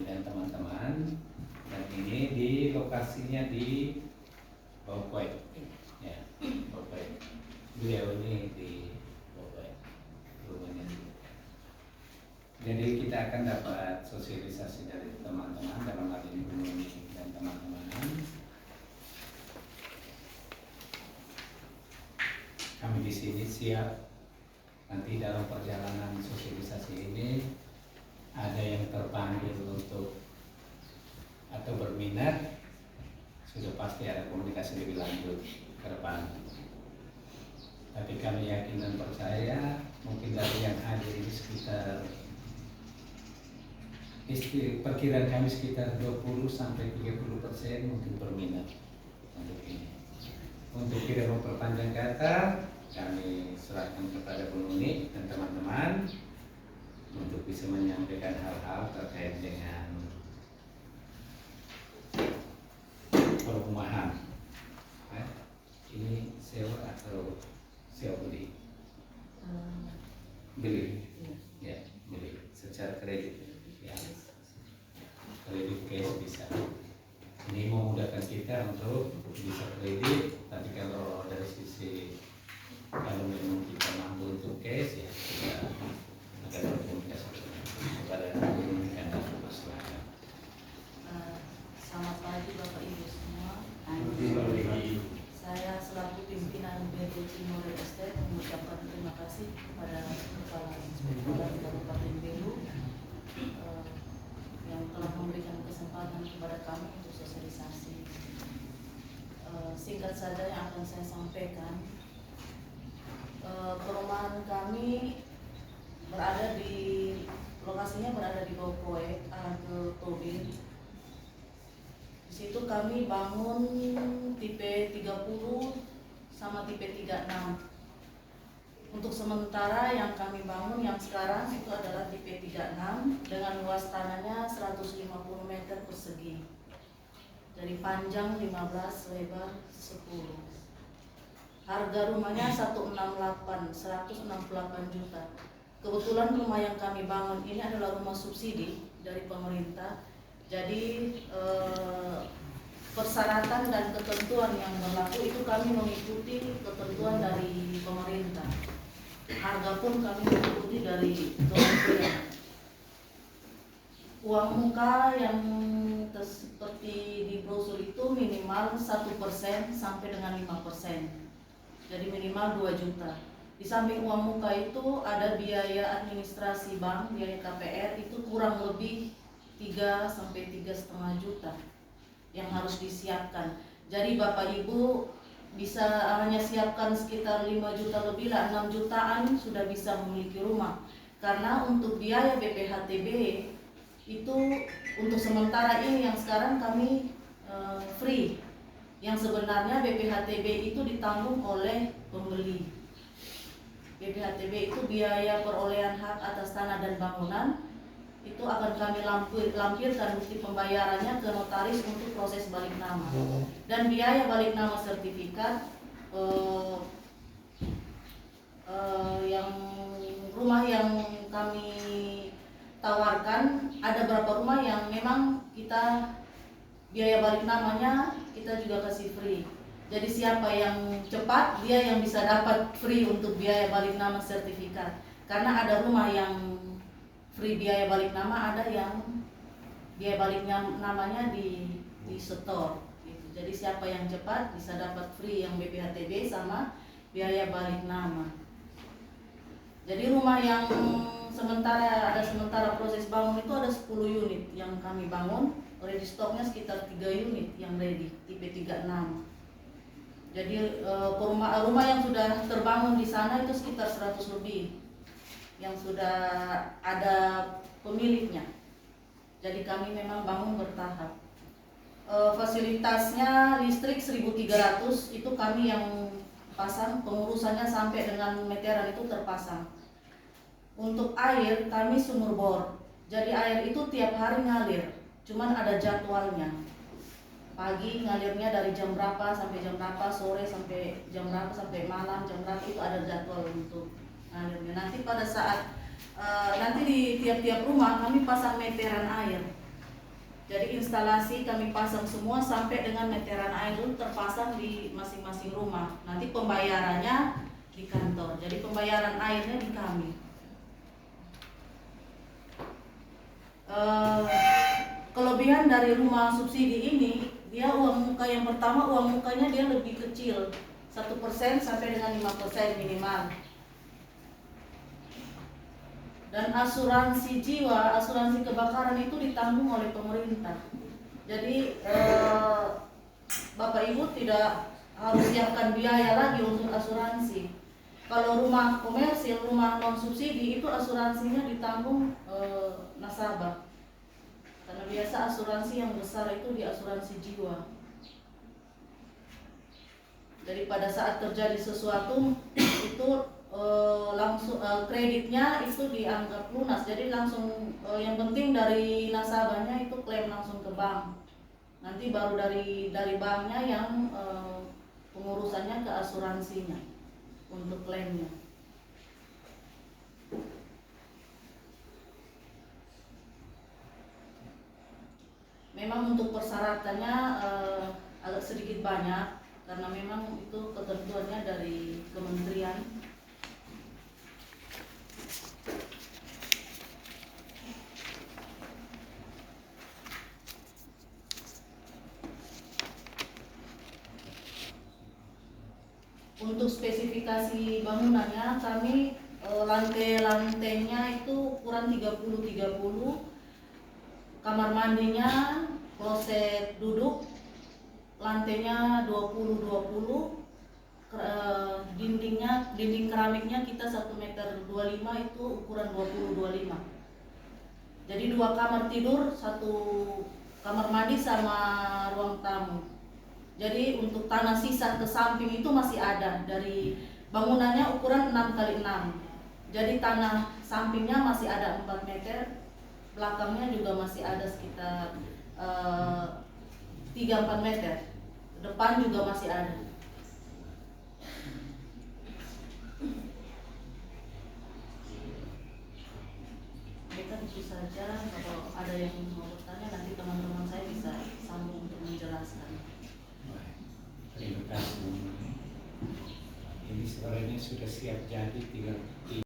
dan teman-teman. Dan ini di lokasinya di Baukoy. Ya, Baukoy. Beliau ini di Baukoy, rumahnya. Jadi kita akan dapat sosialisasi dari teman-teman dalam hal ini Bu Nuni dan teman-teman. Kami di sini siap nanti dalam perjalanan sosialisasi ini ada yang terpanggil untuk atau berminat, sudah pasti ada komunikasi lebih lanjut ke depan. Tapi kami yakin dan percaya mungkin dari yang hadir ini sekitar perkiraan kami sekitar 20 sampai 30% mungkin berminat untuk ini. Untuk tidak memperpanjang kata, kami serahkan kepada Bu Nuni dan teman-teman untuk bisa menyampaikan hal-hal terkait dengan perumahan. Ini sewa atau sewa beli? Beli, ya beli secara kredit, ya kredit cash bisa. Ini memudahkan kita untuk bisa kredit, tapi kalau dari sisi kalau memang kita mampu untuk cash ya kita akan berkomunikasi kepada komunikasi dan permasalahan. Selamat pagi Bapak Ibu semua. Saya selaku pimpinan BPC Real Estate mengucapkan terima kasih kepada Kepala Inspektorat Kabupaten Belu yang telah memberikan kesempatan kepada kami untuk sosialisasi. Singkat saja yang akan saya sampaikan. Perumahan kami lokasinya berada di Baukoy, Argo Tobin. Di situ kami bangun tipe 30 sama tipe 36. Untuk sementara yang kami bangun yang sekarang itu adalah tipe 36 dengan luas tanahnya 150 meter persegi. Dari panjang 15, lebar 10. Harga rumahnya 168 juta. Kebetulan rumah yang kami bangun ini adalah rumah subsidi dari pemerintah. Jadi persyaratan dan ketentuan yang berlaku itu kami mengikuti ketentuan dari pemerintah. Harga pun kami mengikuti dari kementerian. Uang muka yang seperti di brosur itu minimal 1% sampai dengan 5%. Jadi minimal 2 juta. Di samping uang muka itu ada biaya administrasi bank, biaya KPR itu kurang lebih 3 sampai 3,5 juta yang harus disiapkan. Jadi Bapak Ibu bisa hanya siapkan sekitar 5 juta lebih lah, 6 jutaan sudah bisa memiliki rumah. Karena untuk biaya BPHTB itu untuk sementara ini yang sekarang kami free. Yang sebenarnya BPHTB itu ditanggung oleh pembeli. BPHTB itu biaya perolehan hak atas tanah dan bangunan itu akan kami lampirkan bukti pembayarannya ke notaris untuk proses balik nama. Dan biaya balik nama sertifikat yang rumah yang kami tawarkan ada beberapa rumah yang memang kita biaya balik namanya kita juga kasih free. Jadi siapa yang cepat dia yang bisa dapat free untuk biaya balik nama sertifikat. Karena ada rumah yang free biaya balik nama, ada yang biaya balik namanya di setor. Gitu. Jadi siapa yang cepat bisa dapat free yang BPHTB sama biaya balik nama. Jadi rumah yang sementara proses bangun itu ada 10 unit yang kami bangun. Ready stoknya sekitar 3 unit yang ready, tipe 36. Jadi rumah yang sudah terbangun di sana itu sekitar 100 lebih yang sudah ada pemiliknya. Jadi kami memang bangun bertahap. Fasilitasnya listrik 1.300 itu kami yang pasang, pengurusannya sampai dengan meteran itu terpasang. Untuk air kami sumur bor. Jadi air itu tiap hari ngalir. Cuman ada jadwalnya. Pagi ngalirnya dari jam berapa sampai jam berapa, sore sampai jam berapa, sampai malam jam berapa, itu ada jadwal untuk ngalirnya. Nanti pada saat nanti di tiap-tiap rumah kami pasang meteran air. instalasi, kami pasang semua sampai dengan meteran air itu terpasang di masing-masing rumah. Nanti pembayarannya di kantor. Jadi pembayaran airnya di kami. Kelebihan dari rumah subsidi ini, dia uang muka yang pertama, uang mukanya dia lebih kecil, 1% sampai dengan 5% minimal. Dan asuransi jiwa, asuransi kebakaran itu ditanggung oleh pemerintah. Jadi Bapak Ibu tidak harus siapkan biaya lagi untuk asuransi. Kalau rumah komersil, rumah non subsidi itu asuransinya ditanggung nasabah. Karena biasa asuransi yang besar itu di asuransi jiwa. Jadi pada saat terjadi sesuatu itu langsung kreditnya itu dianggap lunas. Jadi langsung yang penting dari nasabahnya itu klaim langsung ke bank. Nanti baru dari banknya yang pengurusannya ke asuransinya untuk klaimnya. Memang untuk persyaratannya agak sedikit banyak karena memang itu ketentuannya dari kementerian. Untuk spesifikasi bangunannya kami lantai-lantainya itu ukuran 30-30, kamar mandinya kloset duduk lantainya 20-20, dinding keramiknya kita 1,25 meter itu ukuran 20-25. Jadi 2 kamar tidur, 1 kamar mandi sama ruang tamu. Jadi untuk tanah sisa ke samping itu masih ada, dari bangunannya ukuran 6x6. Jadi tanah sampingnya masih ada 4 meter, belakangnya juga masih ada sekitar 3-4 meter, depan juga masih ada. Baik, itu saja. Kalau ada yang mau bertanya nanti teman-teman saya bisa sambung untuk menjelaskan. Terima kasih. Ini sebenarnya sudah siap jadi, tinggal